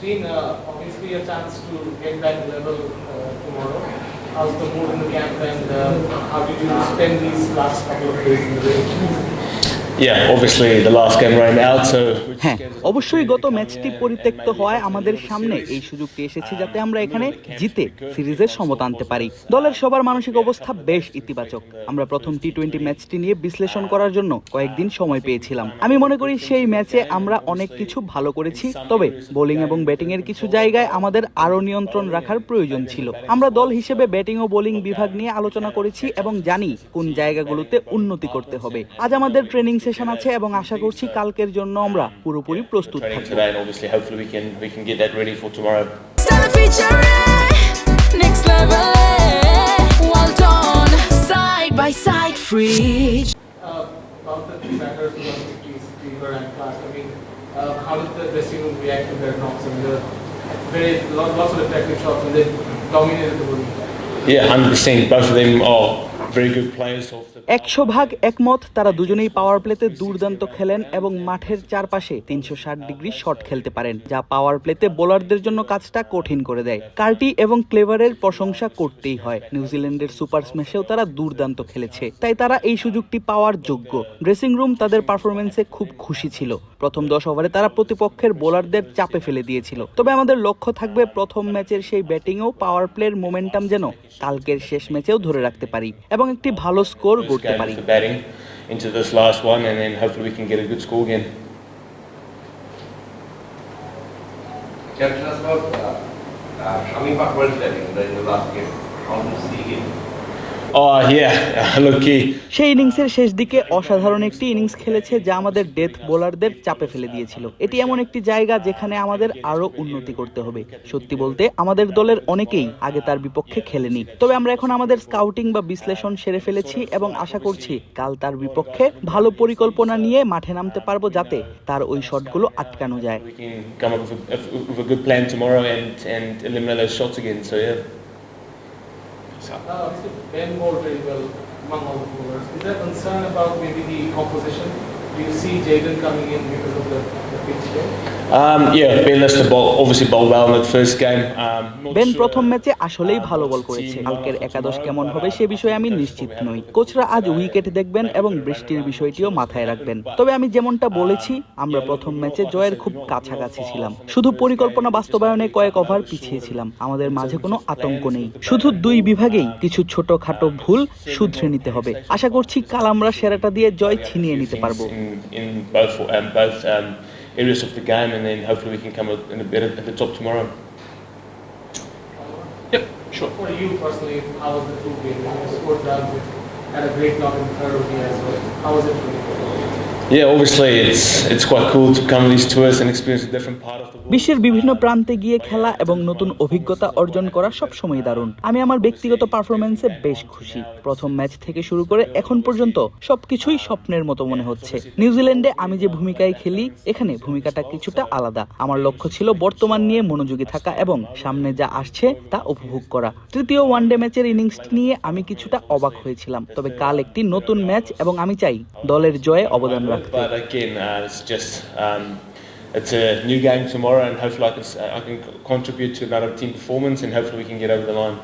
been obviously a chance to get that level tomorrow. How's the mood in the camp, and how did you spend these last couple of days in the rain? Yeah, obviously the last game rained out, so হ্যাঁ, অবশ্যই গত ম্যাচটি পরিত্যক্ত হওয়ায় আমাদের সামনে এই সুযোগটি এসেছে যাতে আমরা এখানে জিতে সিরিজের সমতা আনতে পারি। দলের সবার মানসিক অবস্থা বেশ ইতিবাচক। আমরা প্রথম টি-20 ম্যাচটি নিয়ে বিশ্লেষণ করার জন্য কয়েকদিন সময় পেয়েছিলাম। আমি মনে করি সেই ম্যাচে আমরা অনেক কিছু ভালো করেছি, তবে বোলিং এবং ব্যাটিং এর কিছু জায়গায় আমাদের আরো নিয়ন্ত্রণ রাখার প্রয়োজন ছিল। আমরা দল হিসেবে ব্যাটিং ও বোলিং বিভাগ নিয়ে আলোচনা করেছি এবং জানি কোন জায়গাগুলোতে উন্নতি করতে হবে। আজ আমাদের ট্রেনিং সেশন আছে এবং আশা করছি কালকের জন্য আমরা পুরোপুরি প্রস্তুত থাকব। About the two batters who lost Cleaver and Clark. I mean, how did the dressing room react to their knocks? I mean, there were lots of effective shots and they dominated the bowling. Yeah, 100%. Both of them are very good players. 100% একমত। তারা দুজনেই পাওয়ার প্লেতে দুর্দান্ত খেলেন এবং মাঠের চারপাশে 360 degree shot খেলতে পারেন, যা পাওয়ার প্লেতে বোলারদের জন্য কাজটা কঠিন করে দেয়। কার্টি এবং ক্লেভারের প্রশংসা করতেই হয়। নিউজিল্যান্ডের সুপার স্ম্যাশেও তারা দুর্দান্ত খেলেছে, তাই তারা এই সুযোগটি পাওয়ার যোগ্য। ড্রেসিং রুম তাদের পারফরমেন্সে খুব খুশি ছিল। প্রথম 10 ওভারে তারা প্রতিপক্ষের বোলারদের চাপে ফেলে দিয়েছিল। তবে আমাদের লক্ষ্য থাকবে প্রথম ম্যাচের সেই ব্যাটিং ও পাওয়ার প্লের মোমেন্টাম যেন কালকের শেষ ম্যাচেও ধরে রাখতে পারি এবং একটি ভালো স্কোর করতে পারি। Into this last one, and then hopefully we can get a good score again. Captain, about Shami Pakwar's batting in the last game. How do you see him? Oh yeah, look, সেই ইনিংসের শেষ দিকে অসাধারণ একটি innings খেলেছে যা আমাদের death বোলারদের চাপে ফেলে দিয়েছিল। এটি এমন একটি জায়গা যেখানে আমাদের আরো উন্নতি করতে হবে। সত্যি বলতে আমাদের দলের অনেকেই আগে তার বিপক্ষে খেলেনি, তবে আমরা এখন আমাদের স্কাউটিং বা বিশ্লেষণ সেরে ফেলেছি এবং আশা করছি কাল তার বিপক্ষে ভালো পরিকল্পনা নিয়ে মাঠে নামতে পারবো যাতে তার ওই শটগুলো আটকানো যায়। we can come up with a good plan tomorrow and eliminate those shots again. So yeah. Ben bowled very well among all the bowlers. Is there concern about maybe the composition? Do you see Jaden coming in because of the pitch there? Yeah, Ben Lister obviously bowled well in that first game. Ben প্রথম ম্যাচে আসলেই ভালো বল করেছে। কালকের একাদশ কেমন হবে সে বিষয়ে আমি নিশ্চিত নই। কোচরা আজ উইকেট দেখবেন এবং বৃষ্টির বিষয়টিও মাথায় রাখবেন। তবে আমি যেমনটা বলেছি, আমরা প্রথম ম্যাচে জয়ের খুব কাছাকাছি ছিলাম। শুধু পরিকল্পনা বাস্তবায়নে কয়েক ওভার পিছিয়ে ছিলাম। আমাদের মাঝে কোনো আতঙ্ক নেই, শুধু দুই বিভাগেই কিছু ছোটখাটো ভুল শুধরে নিতে হবে। আশা করছি কাল আমরা সেরাটা দিয়ে জয় ছিনিয়ে নিতে পারবো। In both areas of the game, and then hopefully we can come out in a better at the top tomorrow. Yep, sure. For you personally, how was the two game? You scored runs, had a great knock in the third ODI as well. How was it for you? Yeah, obviously it's quite cool to come to these tours and experience a different part of the world. বিশ্বের বিভিন্ন প্রান্তে গিয়ে খেলা এবং নতুন অভিজ্ঞতা অর্জন করা সবসময় দারুণ। আমি আমার ব্যক্তিগত পারফরমেন্সে বেশ খুশি। প্রথম ম্যাচ থেকে শুরু করে এখন পর্যন্ত সবকিছুই স্বপ্নের মতো মনে হচ্ছে। নিউজিল্যান্ডে আমি যে ভূমিকায় খেলি, এখানে ভূমিকাটা কিছুটা আলাদা। আমার লক্ষ্য ছিল বর্তমান নিয়ে মনোযোগী থাকা এবং সামনে যা আসছে তা উপভোগ করা। তৃতীয় ওয়ানডে ম্যাচের ইনিংসটি নিয়ে আমি কিছুটা অবাক হয়েছিলাম, তবে কাল একটি নতুন ম্যাচ এবং আমি চাই দলের জয়ে অবদান রাখতে। But again, it's a new game tomorrow, and hopefully I can contribute to another team performance, and hopefully we can get over the line.